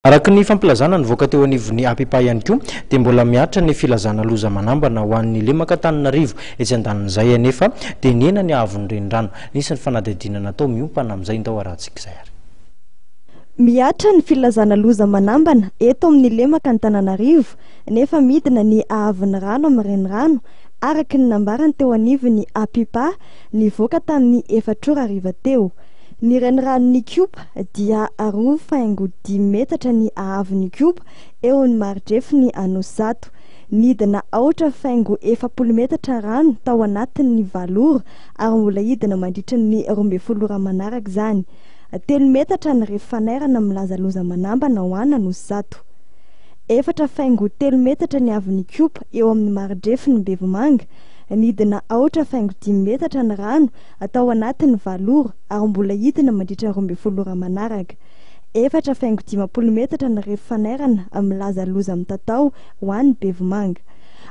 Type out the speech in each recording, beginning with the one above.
Araka ny fampilazana nivoaka teo anivon'ny APIPA ihany koa dia mbola miatra ny filazana loza manambana ho an'ny Lemakatananarivo etsy andanin'izay anefa dia niena ny ahavon'ny renirano nisy ny fanadihadiana natao miompana amin'izay ndao arahantsika izay ary. Miatra ny filazana loza manambana eto amin'ny Lemakatananarivo nefa midina ny ahavon'ny rano amin'ny renirano araka ny nambarany teo anivon'ny APIPA nivoaka tamin'ny 4 hariva teo. Ny renirano ny Kiopa dia 2.5 metatra ny ahavon'ny Kiopa eo ny maridrefy ny Anosizato. Nidina 4.4 metatra rano tao anatin'ny valora ary mbola hidina mandritra ny 12 ora manaraka izany. 3 metatra ny refanerana milaza loza manambana ho any Anosizato. 4.3 metatra ny ahavon'ny Kiopa eo amin'ny maridrefy ny Bevomanga. Nidina 4.5 metatra ny rano atao anatin'ny valora ary mbola hidina mandritra 12 ora manaraka. 4.15 metatra ny refanerana milaza loza mitatao ho an'ny Bevomanga.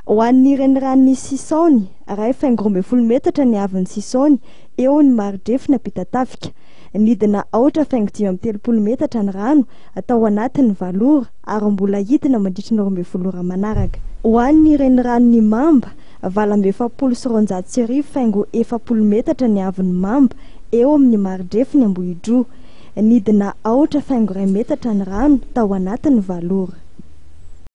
Ho an'ny reniran'ny Sisaony 2.12 metatra ny ahavon'ny Sisaony eo ny maridrefy ny Ampitatafika. Nidina 4.13 metatra ny rano atao anatin'ny valora ary mbola hidina mandritra ny 12 ora manaraka. Ho an'ny reniran'ny Mamba 7.7 metatra ny ahavon'ny Mamba eo amin'ny maridrefy ny Ambohidro. Nidina 4.1 metatra ny rano tao anatin'ny valora.